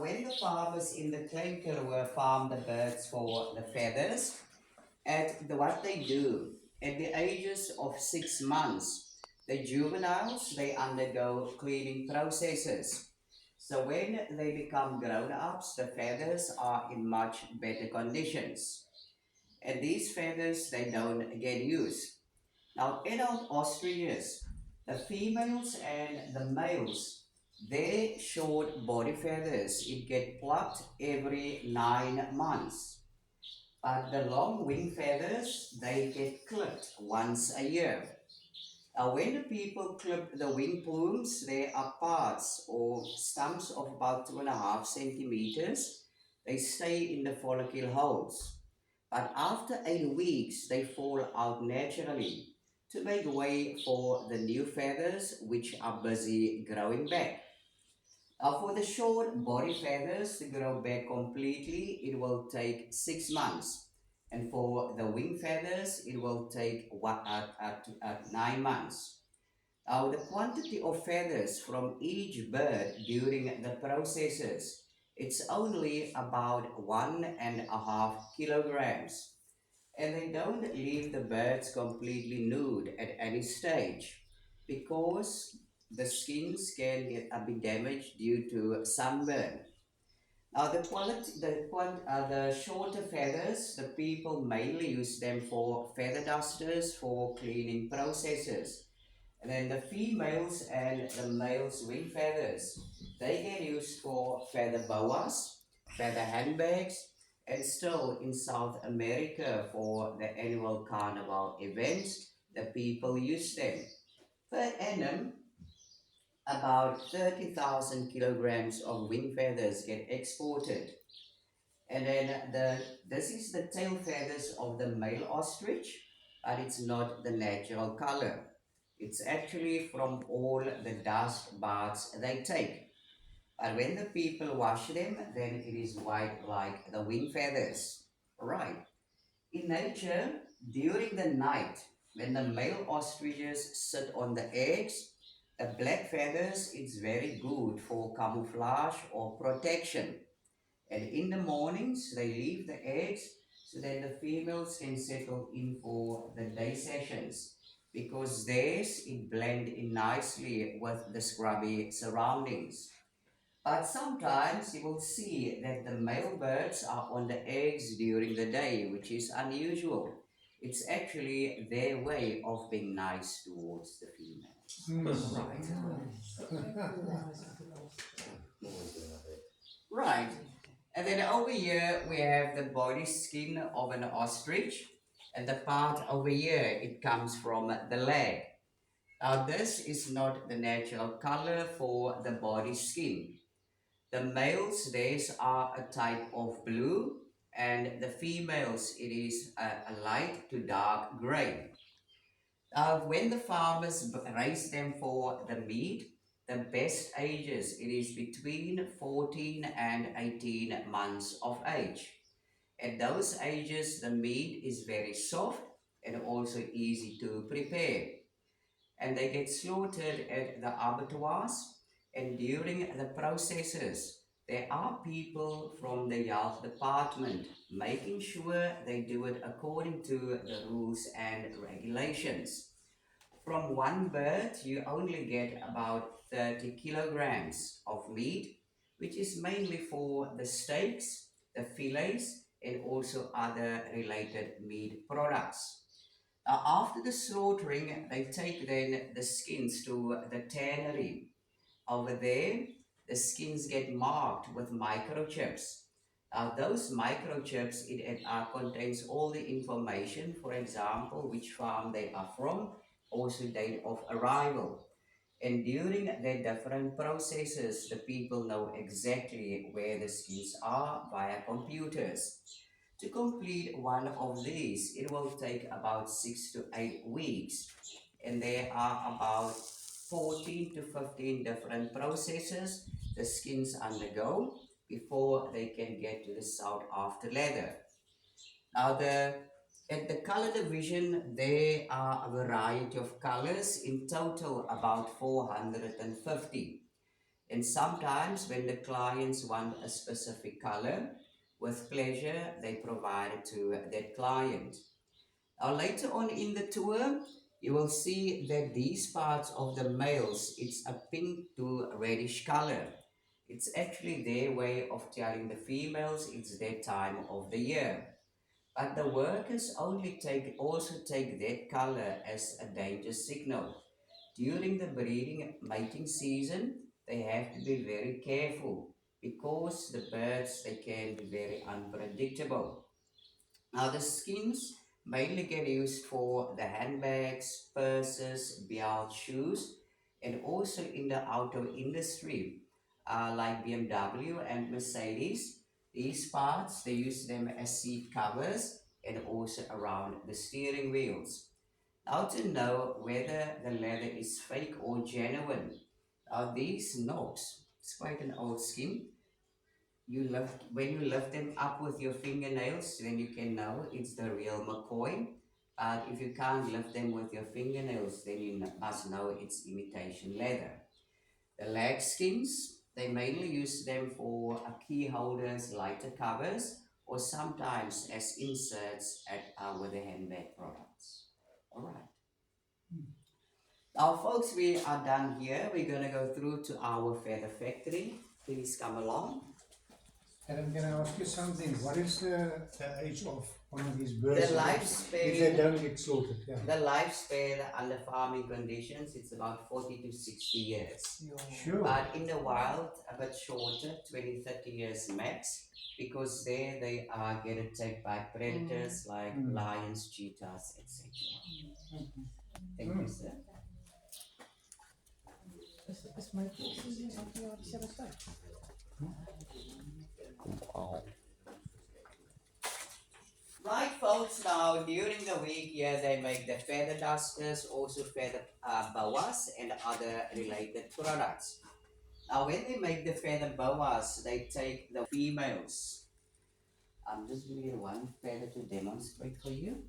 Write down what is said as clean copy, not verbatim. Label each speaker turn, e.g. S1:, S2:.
S1: when the farmers in the Cango were farm the birds for the feathers, what they do, at the ages of 6 months, the juveniles, they undergo cleaning processes. So when they become grown-ups, the feathers are in much better conditions. And these feathers, they don't get used. Now, adult ostriches, the females and the males, their short body feathers, it get plucked every 9 months. But the long wing feathers, they get clipped once a year. When the people clip the wing plumes, there are parts or stumps of about 2.5 centimeters. They stay in the follicle holes. But after 8 weeks, they fall out naturally to make way for the new feathers which are busy growing back. For the short body feathers to grow back completely, it will take 6 months. And for the wing feathers, it will take 9 months. The quantity of feathers from each bird during the processes, it's only about 1.5 kilograms. And they don't leave the birds completely nude at any stage because the skins can be damaged due to sunburn. The shorter feathers, the people mainly use them for feather dusters for cleaning processes. And then the females and the males' wing feathers, they get used for feather boas, feather handbags, and still in South America for the annual carnival events, the people use them. Per annum, about 30,000 kilograms of wing feathers get exported. And then this is the tail feathers of the male ostrich, but it's not the natural color. It's actually from all the dust baths they take. But when the people wash them, then it is white like the wing feathers. Right. In nature, during the night, when the male ostriches sit on the eggs, the black feathers is very good for camouflage or protection. And in the mornings, they leave the eggs so that the females can settle in for the day sessions because theirs it blend in nicely with the scrubby surroundings. But sometimes you will see that the male birds are on the eggs during the day, which is unusual. It's actually their way of being nice towards the females. Right. And then over here we have the body skin of an ostrich, and the part over here it comes from the leg. Now this is not the natural color for the body skin. The males theirs are a type of blue, and the females it is a light to dark gray. When the farmers raise them for the meat, the best ages it is between 14 and 18 months of age. At those ages, the meat is very soft and also easy to prepare. And they get slaughtered at the abattoirs. And during the processes, there are people from the health department making sure they do it according to the rules and regulations. From one bird, you only get about 30 kilograms of meat, which is mainly for the steaks, the fillets, and also other related meat products. After the slaughtering, they take then the skins to the tannery. Over there, the skins get marked with microchips. Those microchips, it contains all the information, for example, which farm they are from, also date of arrival. And during the different processes, the people know exactly where the skins are via computers. To complete one of these, it will take about 6 to 8 weeks, and there are about 14 to 15 different processes the skins undergo before they can get to the sought after leather. Now, at the color division, there are a variety of colors, in total about 450. And sometimes when the clients want a specific color, with pleasure, they provide it to that client. Now, later on in the tour, you will see that these parts of the males, it's a pink to reddish color. It's actually their way of telling the females it's their time of the year. But the workers also take that color as a danger signal. During the breeding mating season, they have to be very careful because the birds they can be very unpredictable. Now, the skins mainly get used for the handbags, purses, belts, shoes, and also in the auto industry, like BMW and Mercedes. These parts they use them as seat covers and also around the steering wheels. Now, to know whether the leather is fake or genuine, these knobs, it's quite an old skin, when you lift them up with your fingernails, then you can know it's the real McCoy. But if you can't lift them with your fingernails, then you must know it's imitation leather. The leg skins, they mainly use them for key holders, lighter covers, or sometimes as inserts with the handbag products. All right. Now, folks, we are done here. We're going to go through to our feather factory. Please come along.
S2: Adam, can I ask you something? What is the age of one of these
S1: The
S2: birds if they
S1: lifespan,
S2: don't get slaughtered? Yeah.
S1: the lifespan under farming conditions, it's about 40 to 60 years.
S2: Sure.
S1: But in the wild, a bit shorter, 20, 30 years max, because there they are get attacked by predators like lions, cheetahs, etc. Thank you, sir. Right, folks, now during the week, yeah, they make the feather dusters, also feather boas, and other related products. Now, when they make the feather boas, they take the females. I'm just giving you one feather to demonstrate for you.